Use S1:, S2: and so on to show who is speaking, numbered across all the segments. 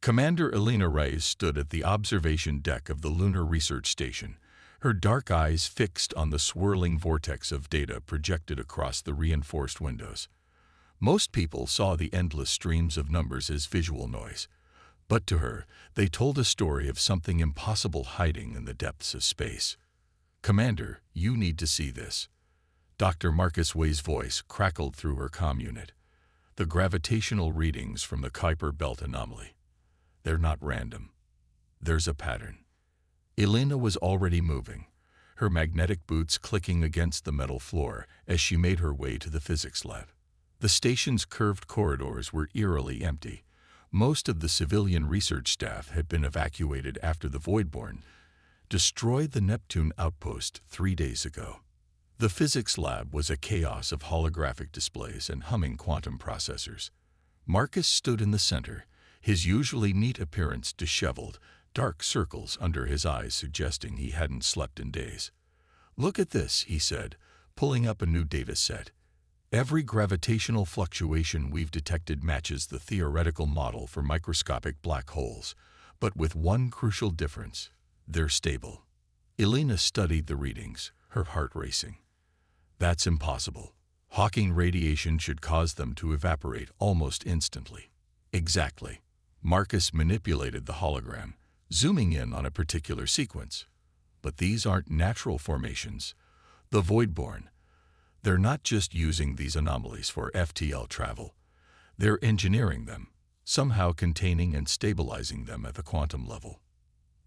S1: Commander Elena Reyes stood at the observation deck of the Lunar Research Station, her dark eyes fixed on the swirling vortex of data projected across the reinforced windows. Most people saw the endless streams of numbers as visual noise, but to her, they told a story of something impossible hiding in the depths of space. "Commander, you need to see this." Dr. Marcus Way's voice crackled through her comm unit. "The gravitational readings from the Kuiper Belt anomaly. They're not random. There's a pattern." Elena was already moving, her magnetic boots clicking against the metal floor as she made her way to the physics lab. The station's curved corridors were eerily empty. Most of the civilian research staff had been evacuated after the Voidborn destroyed the Neptune outpost 3 days ago. The physics lab was a chaos of holographic displays and humming quantum processors. Marcus stood in the center, his usually neat appearance disheveled, dark circles under his eyes suggesting he hadn't slept in days. "Look at this," he said, pulling up a new data set. "Every gravitational fluctuation we've detected matches the theoretical model for microscopic black holes, but with one crucial difference: they're stable." Elena studied the readings, her heart racing. "That's impossible. Hawking radiation should cause them to evaporate almost instantly." "Exactly." Marcus manipulated the hologram, zooming in on a particular sequence. "But these aren't natural formations. The Voidborn, they're not just using these anomalies for FTL travel. They're engineering them, somehow containing and stabilizing them at the quantum level."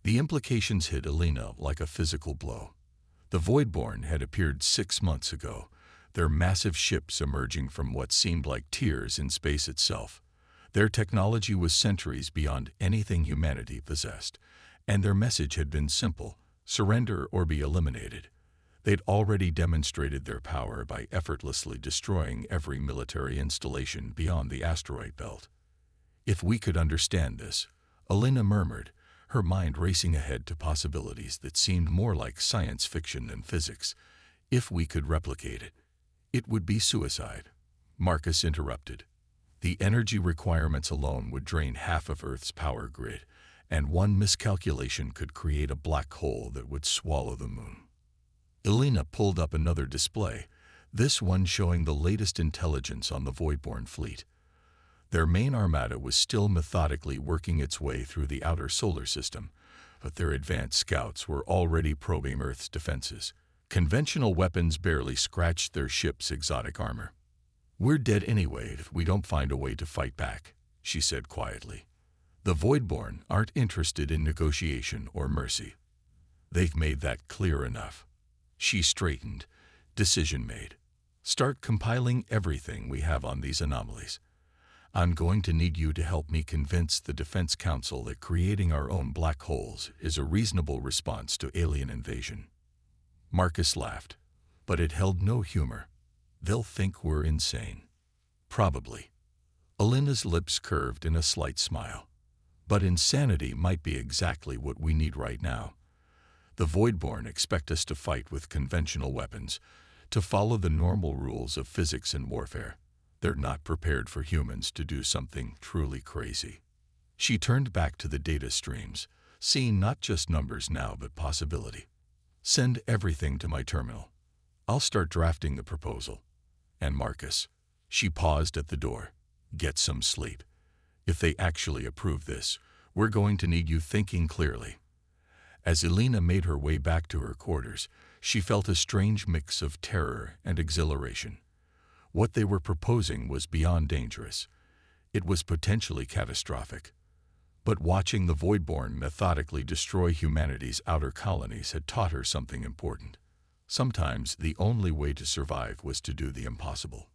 S1: The implications hit Elena like a physical blow. The Voidborn had appeared 6 months ago, their massive ships emerging from what seemed like tears in space itself. Their technology was centuries beyond anything humanity possessed, and their message had been simple: surrender or be eliminated. They'd already demonstrated their power by effortlessly destroying every military installation beyond the asteroid belt. "If we could understand this," Elena murmured, her mind racing ahead to possibilities that seemed more like science fiction than physics. "If we could replicate it." "It would be suicide," Marcus interrupted. "The energy requirements alone would drain half of Earth's power grid, and one miscalculation could create a black hole that would swallow the moon." Elena pulled up another display, this one showing the latest intelligence on the Voidborn fleet. Their main armada was still methodically working its way through the outer solar system, but their advanced scouts were already probing Earth's defenses. Conventional weapons barely scratched their ship's exotic armor. "We're dead anyway if we don't find a way to fight back," she said quietly. "The Voidborn aren't interested in negotiation or mercy. They've made that clear enough." She straightened. "Decision made. Start compiling everything we have on these anomalies. I'm going to need you to help me convince the Defense Council that creating our own black holes is a reasonable response to alien invasion." Marcus laughed, but it held no humor. "They'll think we're insane." "Probably." Elena's lips curved in a slight smile. "But insanity might be exactly what we need right now. The Voidborn expect us to fight with conventional weapons, to follow the normal rules of physics and warfare. They're not prepared for humans to do something truly crazy." She turned back to the data streams, seeing not just numbers now but possibility. "Send everything to my terminal. I'll start drafting the proposal. And Marcus," she paused at the door, "get some sleep. If they actually approve this, we're going to need you thinking clearly." As Elena made her way back to her quarters, she felt a strange mix of terror and exhilaration. What they were proposing was beyond dangerous. It was potentially catastrophic. But watching the Voidborn methodically destroy humanity's outer colonies had taught her something important. Sometimes the only way to survive was to do the impossible.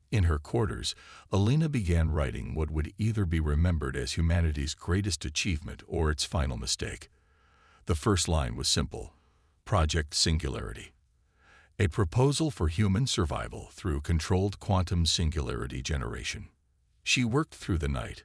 S1: In her quarters, Elena began writing what would either be remembered as humanity's greatest achievement or its final mistake. The first line was simple: Project Singularity. A proposal for human survival through controlled quantum singularity generation. She worked through the night,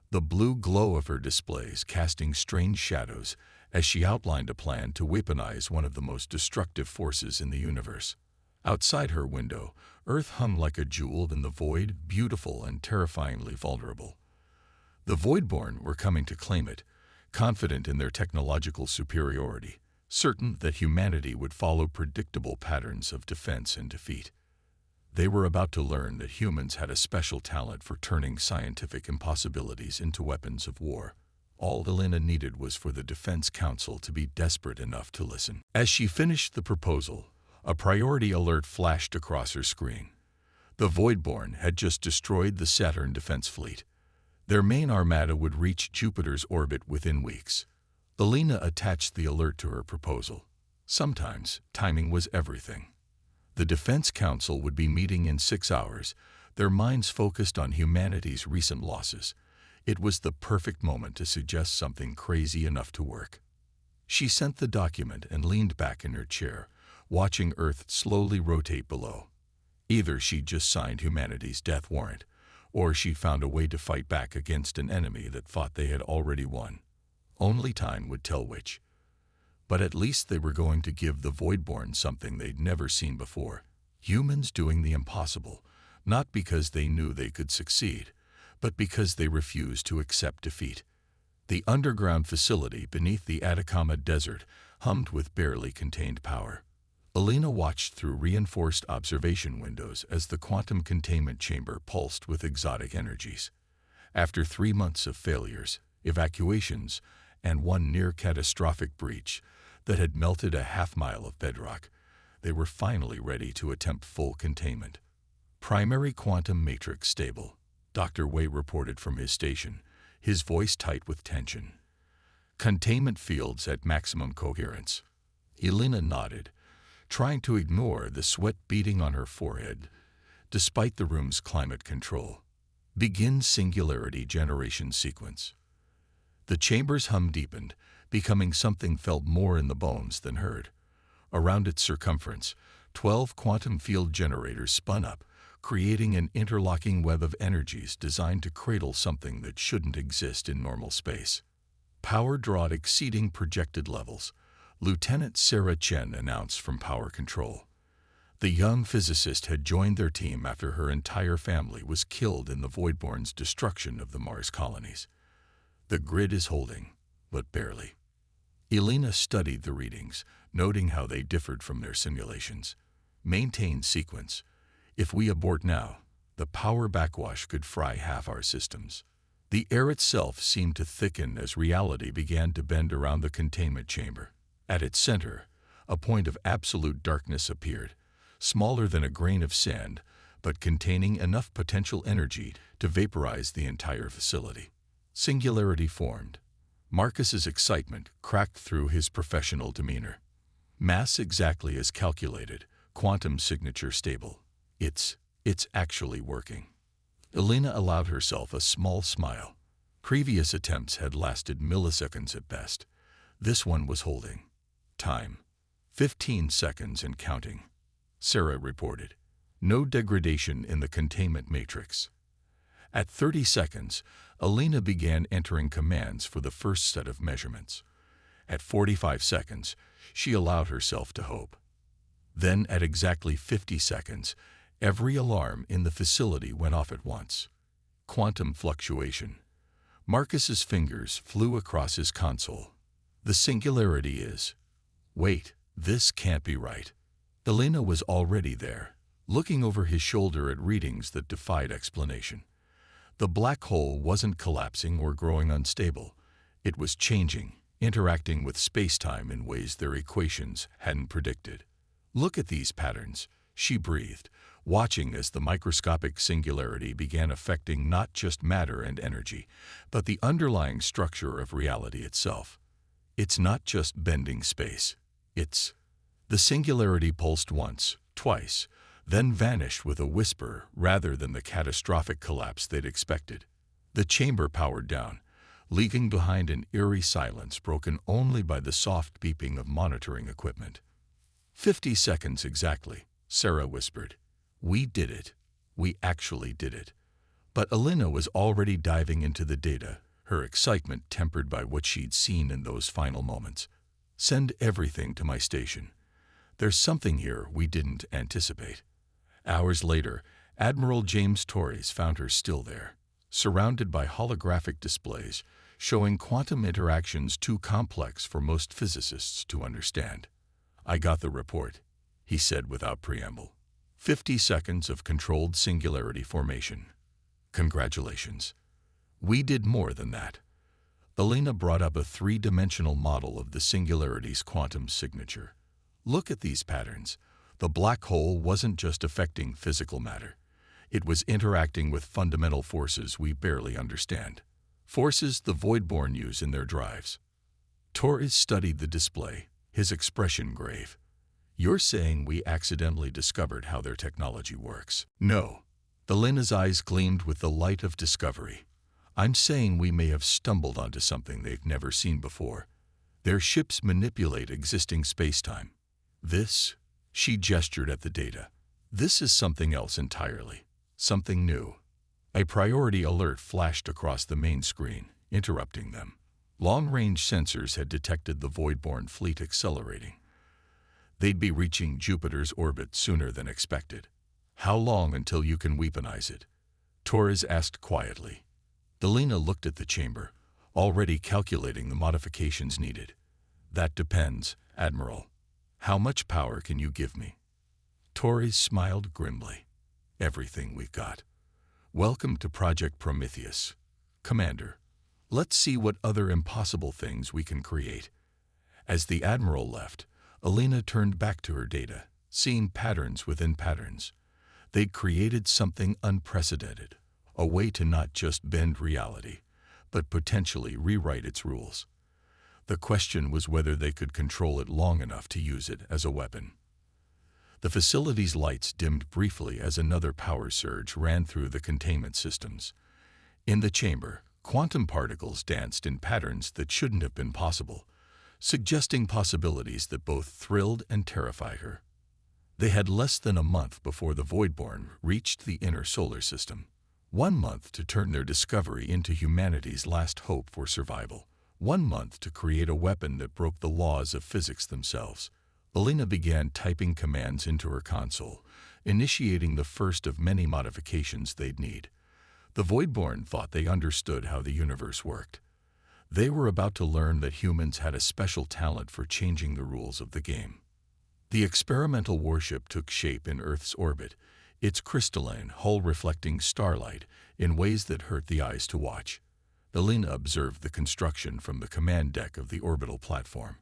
S1: the blue glow of her displays casting strange shadows as she outlined a plan to weaponize one of the most destructive forces in the universe. Outside her window, Earth hung like a jewel in the void, beautiful and terrifyingly vulnerable. The Voidborn were coming to claim it, confident in their technological superiority, certain that humanity would follow predictable patterns of defense and defeat. They were about to learn that humans had a special talent for turning scientific impossibilities into weapons of war. All Elena needed was for the Defense Council to be desperate enough to listen. As she finished the proposal, a priority alert flashed across her screen. The Voidborn had just destroyed the Saturn defense fleet. Their main armada would reach Jupiter's orbit within weeks. Elena attached the alert to her proposal. Sometimes, timing was everything. The Defense Council would be meeting in 6 hours, their minds focused on humanity's recent losses. It was the perfect moment to suggest something crazy enough to work. She sent the document and leaned back in her chair, watching Earth slowly rotate below. Either she just signed humanity's death warrant, or she found a way to fight back against an enemy that thought they had already won. Only time would tell which. But at least they were going to give the Voidborn something they'd never seen before. Humans doing the impossible, not because they knew they could succeed, but because they refused to accept defeat. The underground facility beneath the Atacama Desert hummed with barely contained power. Elena watched through reinforced observation windows as the quantum containment chamber pulsed with exotic energies. After 3 months of failures, evacuations, and one near-catastrophic breach that had melted a half-mile of bedrock, they were finally ready to attempt full containment. Primary quantum matrix stable, Dr. Wei reported from his station, his voice tight with tension. Containment fields at maximum coherence. Elena nodded, trying to ignore the sweat beading on her forehead, despite the room's climate control. Begin singularity generation sequence. The chamber's hum deepened, becoming something felt more in the bones than heard. Around its circumference, 12 quantum field generators spun up, creating an interlocking web of energies designed to cradle something that shouldn't exist in normal space. Power draw exceeding projected levels, Lieutenant Sarah Chen announced from Power Control. The young physicist had joined their team after her entire family was killed in the Voidborn's destruction of the Mars colonies. The grid is holding, but barely. Elena studied the readings, noting how they differed from their simulations. Maintain sequence. If we abort now, the power backwash could fry half our systems. The air itself seemed to thicken as reality began to bend around the containment chamber. At its center, a point of absolute darkness appeared, smaller than a grain of sand, but containing enough potential energy to vaporize the entire facility. Singularity formed. Marcus's excitement cracked through his professional demeanor. Mass exactly as calculated, quantum signature stable. It's actually working. Elena allowed herself a small smile. Previous attempts had lasted milliseconds at best. This one was holding. Time. 15 seconds and counting. Sarah reported. No degradation in the containment matrix. At 30 seconds, Elena began entering commands for the first set of measurements. At 45 seconds, she allowed herself to hope. Then, at exactly 50 seconds, every alarm in the facility went off at once. Quantum fluctuation. Marcus's fingers flew across his console. The singularity is. Wait, this can't be right. Elena was already there, looking over his shoulder at readings that defied explanation. The black hole wasn't collapsing or growing unstable. It was changing, interacting with spacetime in ways their equations hadn't predicted. Look at these patterns, she breathed, watching as the microscopic singularity began affecting not just matter and energy, but the underlying structure of reality itself. It's not just bending space. It's. The singularity pulsed once, twice, then vanished with a whisper rather than the catastrophic collapse they'd expected. The chamber powered down, leaving behind an eerie silence broken only by the soft beeping of monitoring equipment. 50 seconds exactly, Sarah whispered. We did it. We actually did it. But Elena was already diving into the data, her excitement tempered by what she'd seen in those final moments. Send everything to my station. There's something here we didn't anticipate. Hours later, Admiral James Torres found her still there, surrounded by holographic displays showing quantum interactions too complex for most physicists to understand. "I got the report," he said without preamble. 50 seconds of controlled singularity formation. Congratulations. We did more than that. Elena brought up a three-dimensional model of the singularity's quantum signature. Look at these patterns. The black hole wasn't just affecting physical matter. It was interacting with fundamental forces we barely understand. Forces the Voidborn use in their drives. Torres studied the display, his expression grave. "You're saying we accidentally discovered how their technology works?" "No." Elena's eyes gleamed with the light of discovery. "I'm saying we may have stumbled onto something they've never seen before. Their ships manipulate existing spacetime. This," she gestured at the data, "this is something else entirely. Something new." A priority alert flashed across the main screen, interrupting them. Long-range sensors had detected the Voidborn fleet accelerating. They'd be reaching Jupiter's orbit sooner than expected. "How long until you can weaponize it?" Torres asked quietly. Elena looked at the chamber, already calculating the modifications needed. "That depends, Admiral. How much power can you give me?" Torres smiled grimly. "Everything we've got. Welcome to Project Prometheus, Commander. Let's see what other impossible things we can create." As the Admiral left, Elena turned back to her data, seeing patterns within patterns. They'd created something unprecedented, a way to not just bend reality, but potentially rewrite its rules. The question was whether they could control it long enough to use it as a weapon. The facility's lights dimmed briefly as another power surge ran through the containment systems. In the chamber, quantum particles danced in patterns that shouldn't have been possible, suggesting possibilities that both thrilled and terrified her. They had less than a month before the Voidborn reached the inner solar system. 1 month to turn their discovery into humanity's last hope for survival. 1 month to create a weapon that broke the laws of physics themselves. Elena began typing commands into her console, initiating the first of many modifications they'd need. The Voidborn thought they understood how the universe worked. They were about to learn that humans had a special talent for changing the rules of the game. The experimental warship took shape in Earth's orbit, its crystalline hull reflecting starlight in ways that hurt the eyes to watch. Elena observed the construction from the command deck of the orbital platform,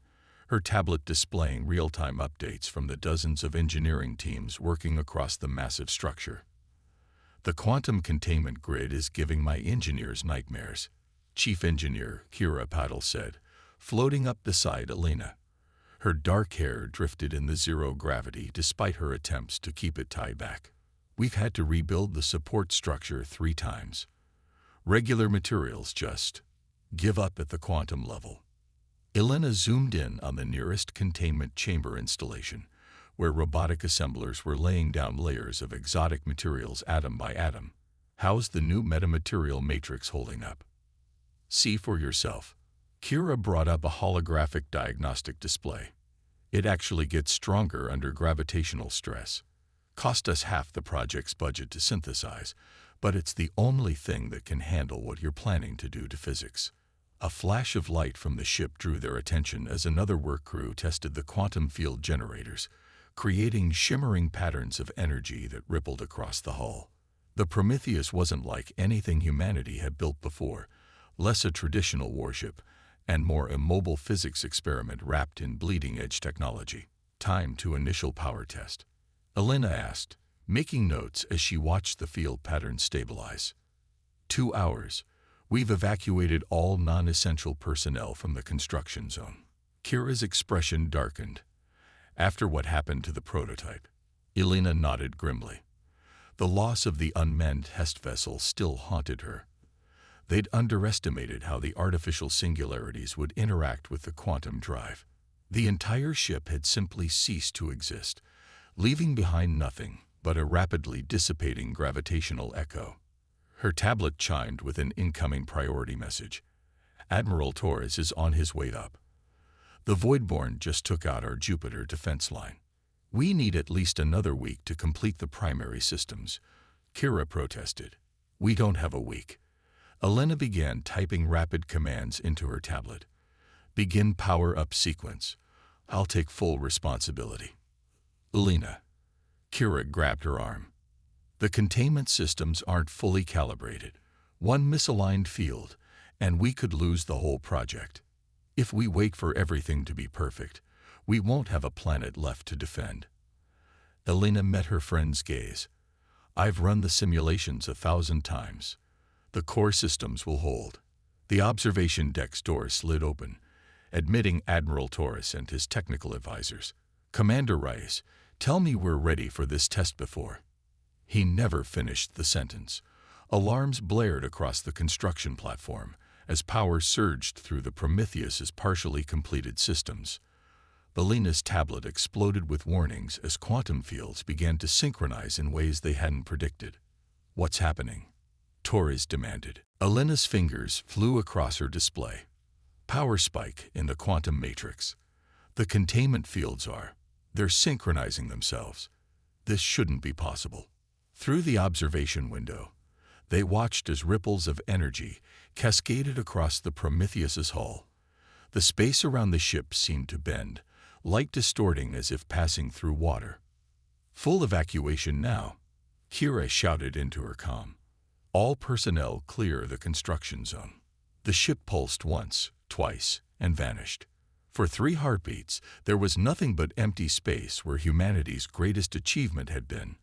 S1: her tablet displaying real-time updates from the dozens of engineering teams working across the massive structure. "The quantum containment grid is giving my engineers nightmares," Chief Engineer Kira Paddle said, floating up beside Elena. Her dark hair drifted in the zero gravity despite her attempts to keep it tied back. "We've had to rebuild the support structure 3 times. Regular materials just give up at the quantum level." Elena zoomed in on the nearest containment chamber installation, where robotic assemblers were laying down layers of exotic materials atom by atom. "How's the new metamaterial matrix holding up?" "See for yourself." Kira brought up a holographic diagnostic display. "It actually gets stronger under gravitational stress. Cost us half the project's budget to synthesize, but it's the only thing that can handle what you're planning to do to physics." A flash of light from the ship drew their attention as another work crew tested the quantum field generators, creating shimmering patterns of energy that rippled across the hull. The Prometheus wasn't like anything humanity had built before, less a traditional warship, and more a mobile physics experiment wrapped in bleeding-edge technology. "Time to initial power test," Elena asked, making notes as she watched the field pattern stabilize. 2 hours. We've evacuated all non-essential personnel from the construction zone." Kira's expression darkened. "After what happened to the prototype?" Elena nodded grimly. The loss of the unmanned test vessel still haunted her. They'd underestimated how the artificial singularities would interact with the quantum drive. The entire ship had simply ceased to exist, leaving behind nothing but a rapidly dissipating gravitational echo. Her tablet chimed with an incoming priority message. "Admiral Torres is on his way up. The Voidborn just took out our Jupiter defense line. We need at least another week to complete the primary systems." Kira protested. "We don't have a week. Elena began typing rapid commands into her tablet. Begin power-up sequence. I'll take full responsibility. Elena. Kira grabbed her arm. The containment systems aren't fully calibrated. One misaligned field, and we could lose the whole project. If we wait for everything to be perfect, we won't have a planet left to defend. Elena met her friend's gaze. I've run the simulations 1,000 times. The core systems will hold. The observation deck's door slid open, admitting Admiral Torres and his technical advisors. Commander Rice, tell me we're ready for this test before. He never finished the sentence. Alarms blared across the construction platform as power surged through the Prometheus's partially completed systems. Elena's tablet exploded with warnings as quantum fields began to synchronize in ways they hadn't predicted. What's happening? Torres demanded. Elena's fingers flew across her display. Power spike in the quantum matrix. The containment fields they're synchronizing themselves. This shouldn't be possible. Through the observation window, they watched as ripples of energy cascaded across the Prometheus's hull. The space around the ship seemed to bend, light distorting as if passing through water. Full evacuation now, Kira shouted into her comm. All personnel clear the construction zone. The ship pulsed once, twice, and vanished. For 3 heartbeats, there was nothing but empty space where humanity's greatest achievement had been.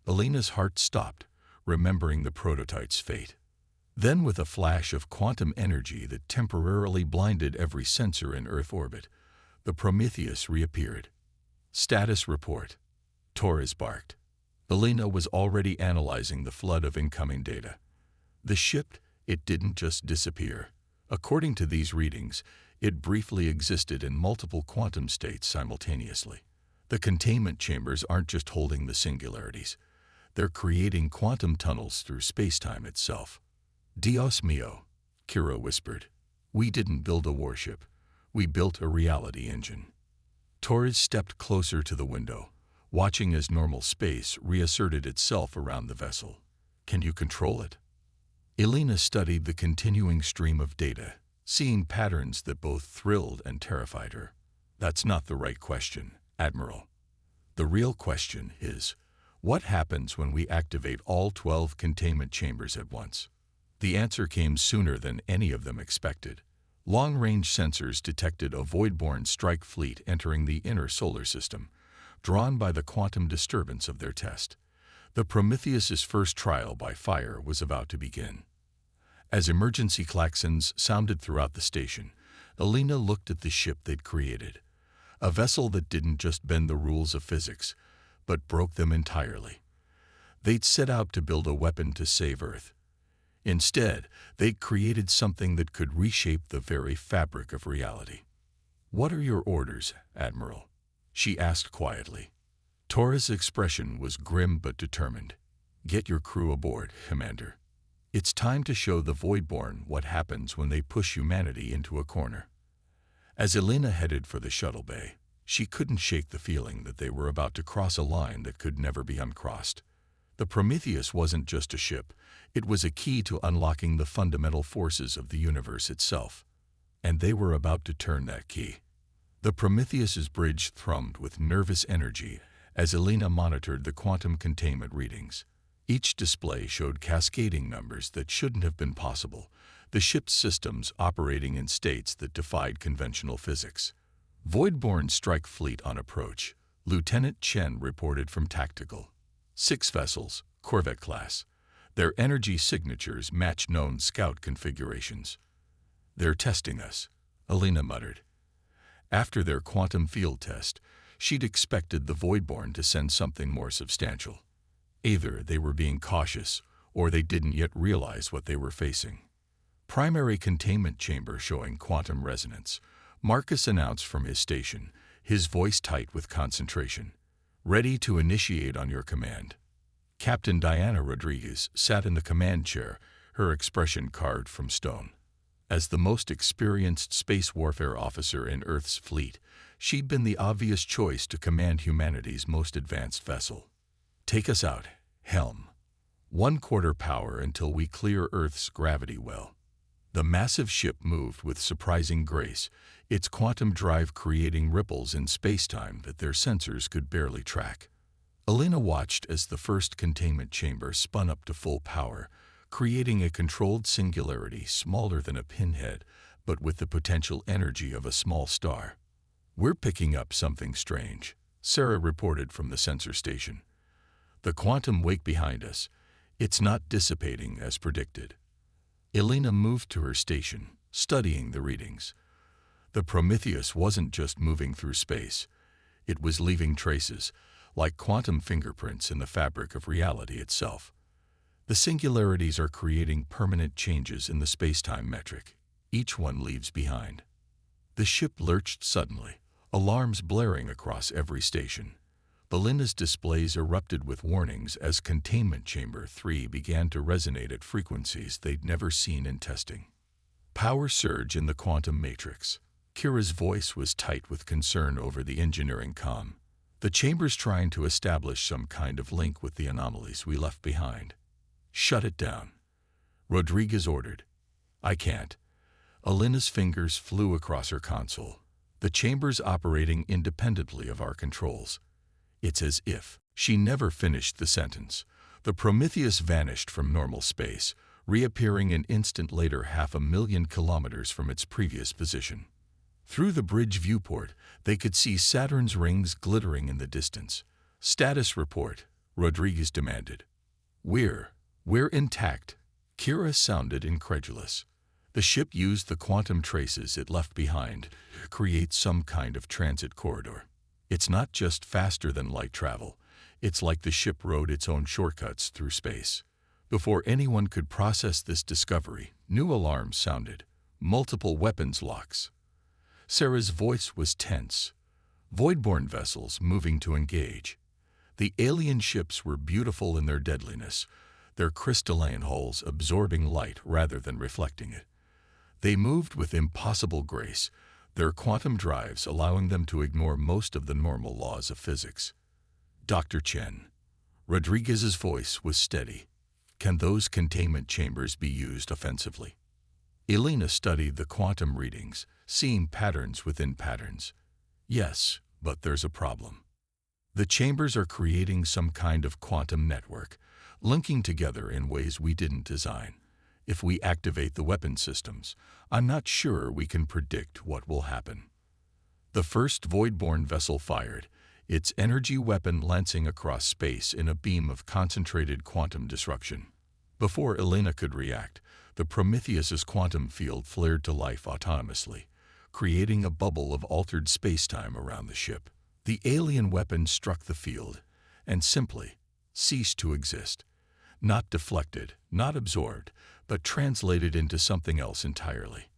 S1: Elena's heart stopped, remembering the prototype's fate. Then, with a flash of quantum energy that temporarily blinded every sensor in Earth orbit, the Prometheus reappeared. Status report. Torres barked. Elena was already analyzing the flood of incoming data. The ship, it didn't just disappear. According to these readings, it briefly existed in multiple quantum states simultaneously. The containment chambers aren't just holding the singularities. They're creating quantum tunnels through spacetime itself. Dios mío, Kira whispered. We didn't build a warship. We built a reality engine. Torres stepped closer to the window, watching as normal space reasserted itself around the vessel. Can you control it? Elena studied the continuing stream of data, seeing patterns that both thrilled and terrified her. That's not the right question, Admiral. The real question is, what happens when we activate all 12 containment chambers at once? The answer came sooner than any of them expected. Long-range sensors detected a void-borne strike fleet entering the inner solar system, drawn by the quantum disturbance of their test. The Prometheus's first trial by fire was about to begin. As emergency klaxons sounded throughout the station, Elena looked at the ship they'd created, a vessel that didn't just bend the rules of physics, but broke them entirely. They'd set out to build a weapon to save Earth. Instead, they'd created something that could reshape the very fabric of reality. What are your orders, Admiral? She asked quietly. Torres' expression was grim but determined. Get your crew aboard, Commander. It's time to show the Voidborn what happens when they push humanity into a corner. As Elena headed for the shuttle bay, she couldn't shake the feeling that they were about to cross a line that could never be uncrossed. The Prometheus wasn't just a ship, it was a key to unlocking the fundamental forces of the universe itself. And they were about to turn that key. The Prometheus's bridge thrummed with nervous energy as Elena monitored the quantum containment readings. Each display showed cascading numbers that shouldn't have been possible, the ship's systems operating in states that defied conventional physics. Voidborn strike fleet on approach, Lieutenant Chen reported from Tactical. 6 vessels, Corvette class. Their energy signatures match known scout configurations. They're testing us, Elena muttered. After their quantum field test, she'd expected the Voidborn to send something more substantial. Either they were being cautious, or they didn't yet realize what they were facing. Primary containment chamber showing quantum resonance. Marcus announced from his station, his voice tight with concentration. Ready to initiate on your command. Captain Diana Rodriguez sat in the command chair, her expression carved from stone. As the most experienced space warfare officer in Earth's fleet, she'd been the obvious choice to command humanity's most advanced vessel. Take us out, Helm. 1/4 power until we clear Earth's gravity well. The massive ship moved with surprising grace, its quantum drive creating ripples in spacetime that their sensors could barely track. Elena watched as the first containment chamber spun up to full power, creating a controlled singularity smaller than a pinhead, but with the potential energy of a small star. "We're picking up something strange," Sarah reported from the sensor station. "The quantum wake behind us. It's not dissipating as predicted." Elena moved to her station, studying the readings. The Prometheus wasn't just moving through space. It was leaving traces, like quantum fingerprints in the fabric of reality itself. The singularities are creating permanent changes in the spacetime metric. Each one leaves behind. The ship lurched suddenly, alarms blaring across every station. Belinda's displays erupted with warnings as Containment Chamber 3 began to resonate at frequencies they'd never seen in testing. Power surge in the quantum matrix. Kira's voice was tight with concern over the engineering comm. "The chamber's trying to establish some kind of link with the anomalies we left behind." "Shut it down," Rodriguez ordered. "I can't." Elena's fingers flew across her console. "The chamber's operating independently of our controls." It's as if. She never finished the sentence. The Prometheus vanished from normal space, reappearing an instant later 500,000 kilometers from its previous position. Through the bridge viewport, they could see Saturn's rings glittering in the distance. "Status report," Rodriguez demanded. We're intact." Kira sounded incredulous. The ship used the quantum traces it left behind to create some kind of transit corridor. It's not just faster than light travel. It's like the ship rode its own shortcuts through space. Before anyone could process this discovery, new alarms sounded. Multiple weapons locks. Sarah's voice was tense. Voidborne vessels moving to engage. The alien ships were beautiful in their deadliness, their crystalline hulls absorbing light rather than reflecting it. They moved with impossible grace, their quantum drives allowing them to ignore most of the normal laws of physics. "Dr. Chen." Rodriguez's voice was steady. "Can those containment chambers be used offensively?" Elena studied the quantum readings, seeing patterns within patterns. "Yes, but there's a problem. The chambers are creating some kind of quantum network, linking together in ways we didn't design. If we activate the weapon systems, I'm not sure we can predict what will happen." The first Voidborne vessel fired, its energy weapon lancing across space in a beam of concentrated quantum disruption. Before Elena could react, the Prometheus's quantum field flared to life autonomously, creating a bubble of altered spacetime around the ship. The alien weapon struck the field and simply ceased to exist. Not deflected, not absorbed, but translated into something else entirely.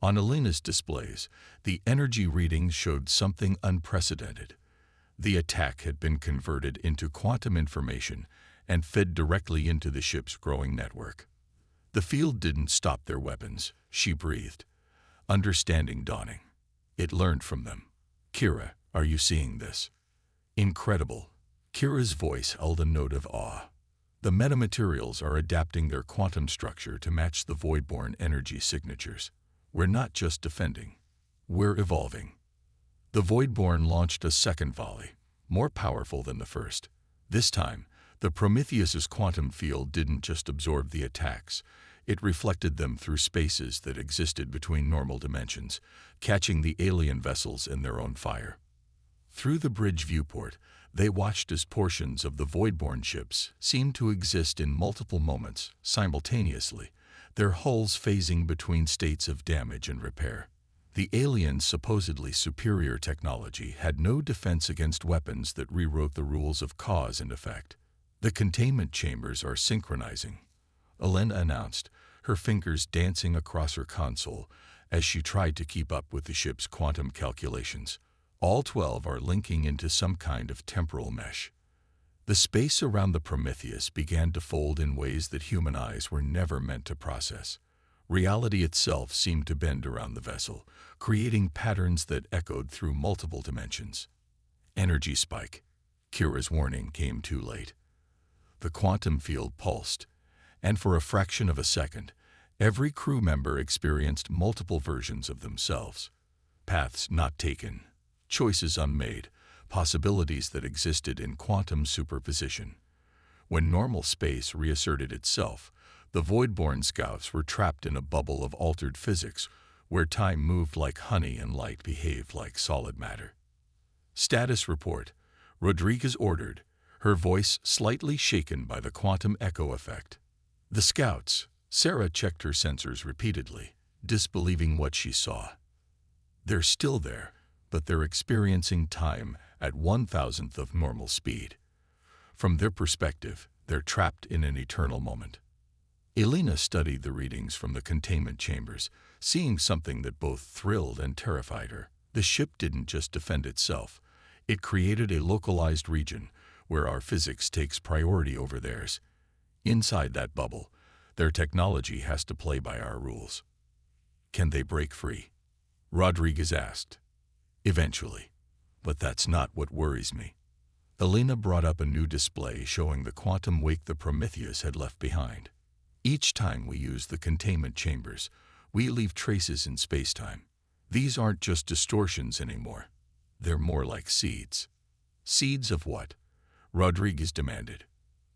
S1: On Elena's displays, the energy readings showed something unprecedented. The attack had been converted into quantum information and fed directly into the ship's growing network. The field didn't stop their weapons, she breathed. Understanding dawning. It learned from them. "Kira, are you seeing this?" "Incredible." Kira's voice held a note of awe. "The metamaterials are adapting their quantum structure to match the Voidborne energy signatures. We're not just defending. We're evolving." The Voidborne launched a second volley, more powerful than the first. This time, the Prometheus's quantum field didn't just absorb the attacks. It reflected them through spaces that existed between normal dimensions, catching the alien vessels in their own fire. Through the bridge viewport, they watched as portions of the Voidborne ships seemed to exist in multiple moments, simultaneously, their hulls phasing between states of damage and repair. The aliens' supposedly superior technology had no defense against weapons that rewrote the rules of cause and effect. "The containment chambers are synchronizing," Elena announced, her fingers dancing across her console as she tried to keep up with the ship's quantum calculations. All 12 are linking into some kind of temporal mesh. The space around the Prometheus began to fold in ways that human eyes were never meant to process. Reality itself seemed to bend around the vessel, creating patterns that echoed through multiple dimensions. "Energy spike." Kira's warning came too late. The quantum field pulsed, and for a fraction of a second, Every crew member experienced multiple versions of themselves. Paths not taken, choices unmade, possibilities that existed in quantum superposition. When normal space reasserted itself, the Voidborn scouts were trapped in a bubble of altered physics where time moved like honey and light behaved like solid matter. Status report, Rodriguez ordered, her voice slightly shaken by the quantum echo effect. The scouts, Sarah checked her sensors repeatedly, disbelieving what she saw. They're still there, but they're experiencing time at 1,000th of normal speed. From their perspective, they're trapped in an eternal moment. Elena studied the readings from the containment chambers, seeing something that both thrilled and terrified her. The ship didn't just defend itself. It created a localized region where our physics takes priority over theirs. Inside that bubble, their technology has to play by our rules. Can they break free? Rodriguez asked. Eventually. But that's not what worries me. Elena brought up a new display showing the quantum wake the Prometheus had left behind. Each time we use the containment chambers, we leave traces in spacetime. These aren't just distortions anymore. They're more like seeds. Seeds of what? Rodriguez demanded.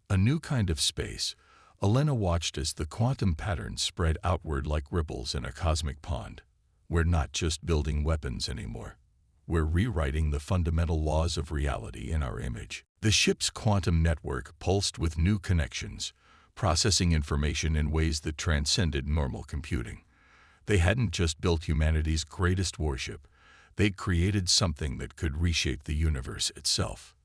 S1: A new kind of space. Elena watched as the quantum patterns spread outward like ripples in a cosmic pond. We're not just building weapons anymore. We're rewriting the fundamental laws of reality in our image. The ship's quantum network pulsed with new connections, processing information in ways that transcended normal computing. They hadn't just built humanity's greatest warship. They'd created something that could reshape the universe itself.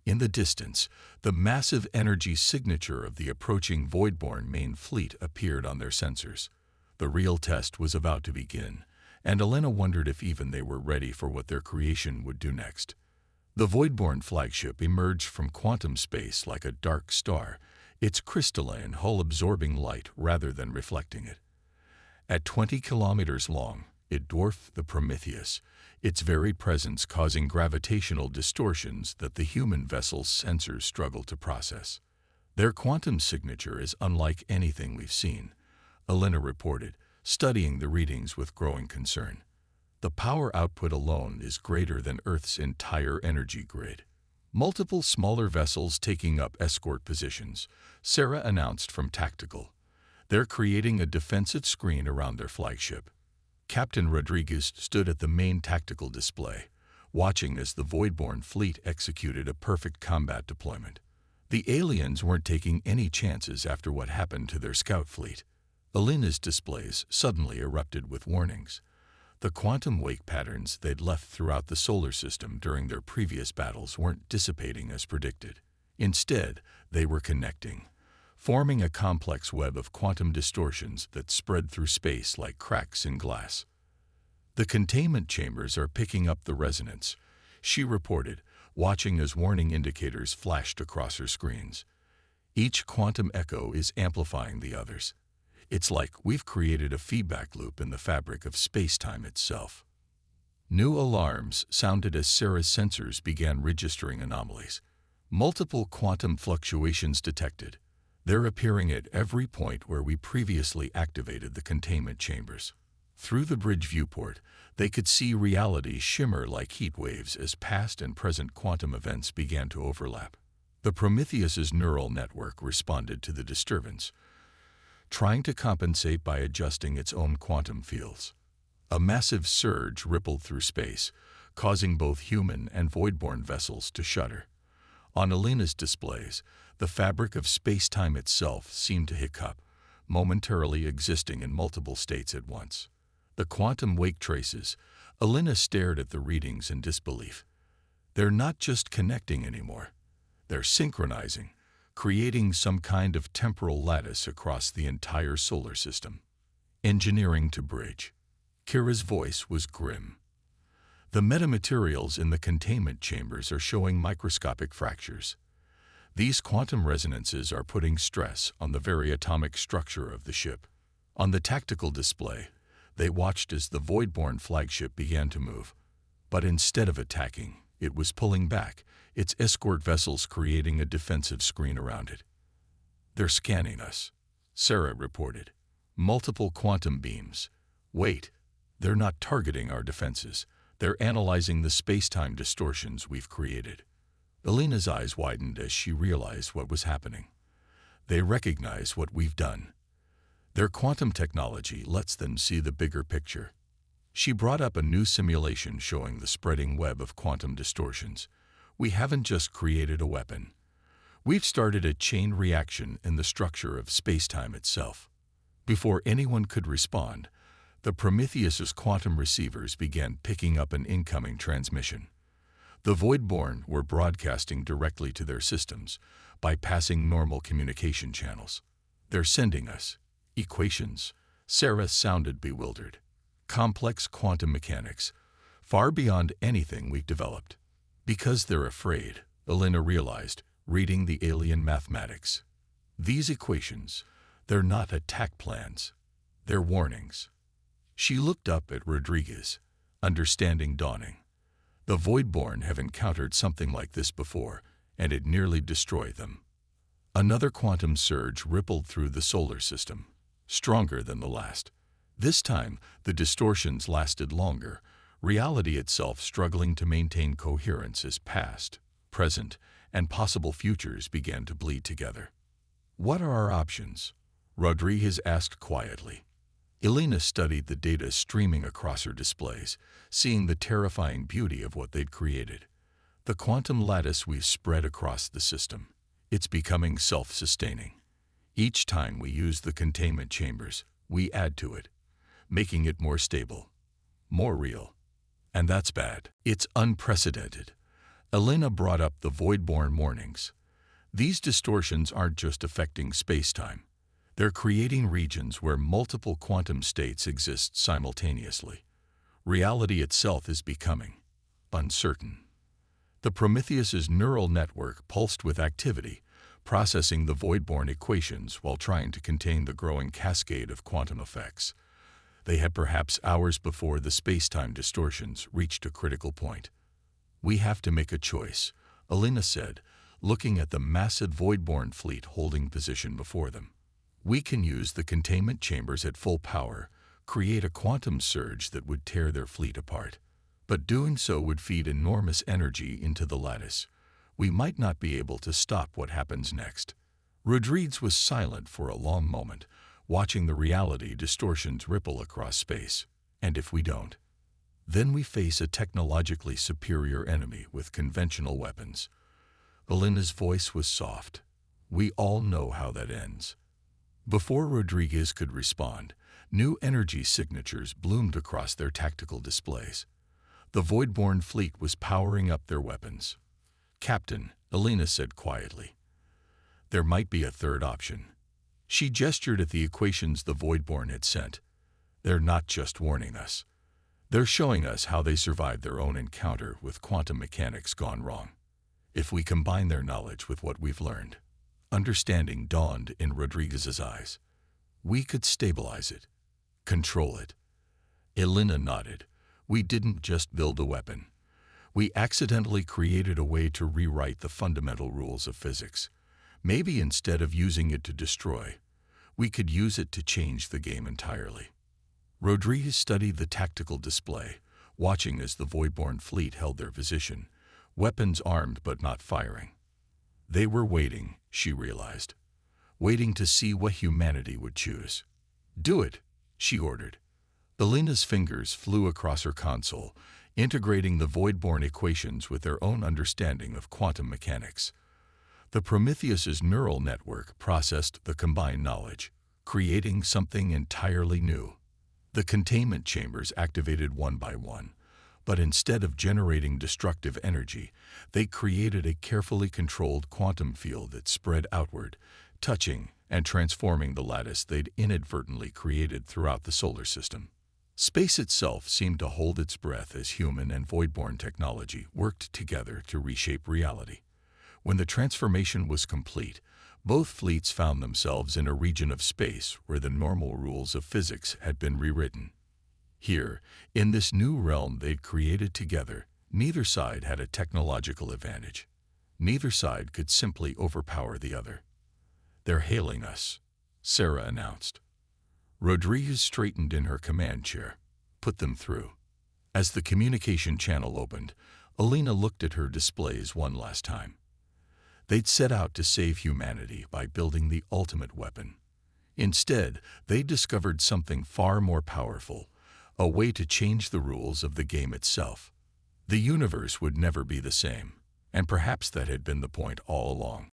S1: In the distance, the massive energy signature of the approaching Voidborn main fleet appeared on their sensors. The real test was about to begin, and Elena wondered if even they were ready for what their creation would do next. The Voidborn flagship emerged from quantum space like a dark star, its crystalline hull absorbing light rather than reflecting it. At 20 kilometers long, it dwarfed the Prometheus, its very presence causing gravitational distortions that the human vessel's sensors struggle to process. Their quantum signature is unlike anything we've seen, Elena reported, studying the readings with growing concern. The power output alone is greater than Earth's entire energy grid. Multiple smaller vessels taking up escort positions, Sarah announced from Tactical. They're creating a defensive screen around their flagship. Captain Rodriguez stood at the main tactical display, watching as the Voidborn fleet executed a perfect combat deployment. The aliens weren't taking any chances after what happened to their scout fleet. Elena's displays suddenly erupted with warnings. The quantum wake patterns they'd left throughout the solar system during their previous battles weren't dissipating as predicted. Instead, they were connecting, forming a complex web of quantum distortions that spread through space like cracks in glass. The containment chambers are picking up the resonance, she reported, watching as warning indicators flashed across her screens. Each quantum echo is amplifying the others. It's like we've created a feedback loop in the fabric of space-time itself. New alarms sounded as Sarah's sensors began registering anomalies. Multiple quantum fluctuations detected. They're appearing at every point where we previously activated the containment chambers. Through the bridge viewport, they could see reality shimmer like heat waves as past and present quantum events began to overlap. The Prometheus's neural network responded to the disturbance, trying to compensate by adjusting its own quantum fields. A massive surge rippled through space, causing both human and Voidborn vessels to shudder. On Elena's displays, the fabric of space-time itself seemed to hiccup, momentarily existing in multiple states at once. The quantum wake traces, Elena stared at the readings in disbelief. They're not just connecting anymore. They're synchronizing, creating some kind of temporal lattice across the entire solar system. Engineering to bridge. Kira's voice was grim. The metamaterials in the containment chambers are showing microscopic fractures. These quantum resonances are putting stress on the very atomic structure of the ship. On the tactical display, they watched as the Voidborn flagship began to move. But instead of attacking, it was pulling back, its escort vessels creating a defensive screen around it. They're scanning us, Sarah reported. Multiple quantum beams. Wait, they're not targeting our defenses. They're analyzing the space-time distortions we've created. Elena's eyes widened as she realized what was happening. They recognize what we've done. Their quantum technology lets them see the bigger picture. She brought up a new simulation showing the spreading web of quantum distortions. We haven't just created a weapon. We've started a chain reaction in the structure of space-time itself. Before anyone could respond, the Prometheus's quantum receivers began picking up an incoming transmission. The Voidborn were broadcasting directly to their systems, bypassing normal communication channels. They're sending us equations. Sarah sounded bewildered. Complex quantum mechanics, far beyond anything we've developed. Because they're afraid, Elena realized, reading the alien mathematics. These equations, they're not attack plans. They're warnings. She looked up at Rodriguez, understanding dawning. The Voidborn have encountered something like this before, and it nearly destroyed them. Another quantum surge rippled through the solar system, stronger than the last. This time, the distortions lasted longer, reality itself struggling to maintain coherence as past, present, and possible futures began to bleed together. What are our options? Rodriguez asked quietly. Elena studied the data streaming across her displays, seeing the terrifying beauty of what they'd created. The quantum lattice we've spread across the system. It's becoming self-sustaining. Each time we use the containment chambers, we add to it, making it more stable, more real. And that's bad. It's unprecedented. Elena brought up the Voidborn warnings. These distortions aren't just affecting space-time. They're creating regions where multiple quantum states exist simultaneously. Reality itself is becoming uncertain. The Prometheus's neural network pulsed with activity, processing the Voidborn equations while trying to contain the growing cascade of quantum effects. They had perhaps hours before the space-time distortions reached a critical point. We have to make a choice, Elena said, looking at the massive Voidborn fleet holding position before them. We can use the containment chambers at full power, create a quantum surge that would tear their fleet apart. But doing so would feed enormous energy into the lattice. We might not be able to stop what happens next. Rodriguez was silent for a long moment, watching the reality distortions ripple across space. And if we don't, then we face a technologically superior enemy with conventional weapons. Elena's voice was soft. We all know how that ends. Before Rodriguez could respond, new energy signatures bloomed across their tactical displays. The Voidborn fleet was powering up their weapons. Captain, Elena said quietly, there might be a third option. She gestured at the equations the Voidborn had sent. They're not just warning us. They're showing us how they survived their own encounter with quantum mechanics gone wrong. If we combine their knowledge with what we've learned, understanding dawned in Rodriguez's eyes. We could stabilize it, control it. Elena nodded. We didn't just build a weapon. We accidentally created a way to rewrite the fundamental rules of physics. Maybe instead of using it to destroy, we could use it to change the game entirely. Rodriguez studied the tactical display, watching as the Voidborn fleet held their position, weapons armed but not firing. They were waiting, she realized, waiting to see what humanity would choose. Do it, she ordered. Elena's fingers flew across her console, integrating the Voidborn equations with their own understanding of quantum mechanics. The Prometheus's neural network processed the combined knowledge, creating something entirely new. The containment chambers activated one by one, but instead of generating destructive energy, they created a carefully controlled quantum field that spread outward, touching and transforming the lattice they'd inadvertently created throughout the solar system. Space itself seemed to hold its breath as human and Voidborn technology worked together to reshape reality. When the transformation was complete, both fleets found themselves in a region of space where the normal rules of physics had been rewritten. Here, in this new realm they'd created together, neither side had a technological advantage. Neither side could simply overpower the other. They're hailing us, Sarah announced. Rodriguez straightened in her command chair. Put them through. As the communication channel opened, Alina looked at her displays one last time. They'd set out to save humanity by building the ultimate weapon. Instead, they discovered something far more powerful, a way to change the rules of the game itself. The universe would never be the same, and perhaps that had been the point all along.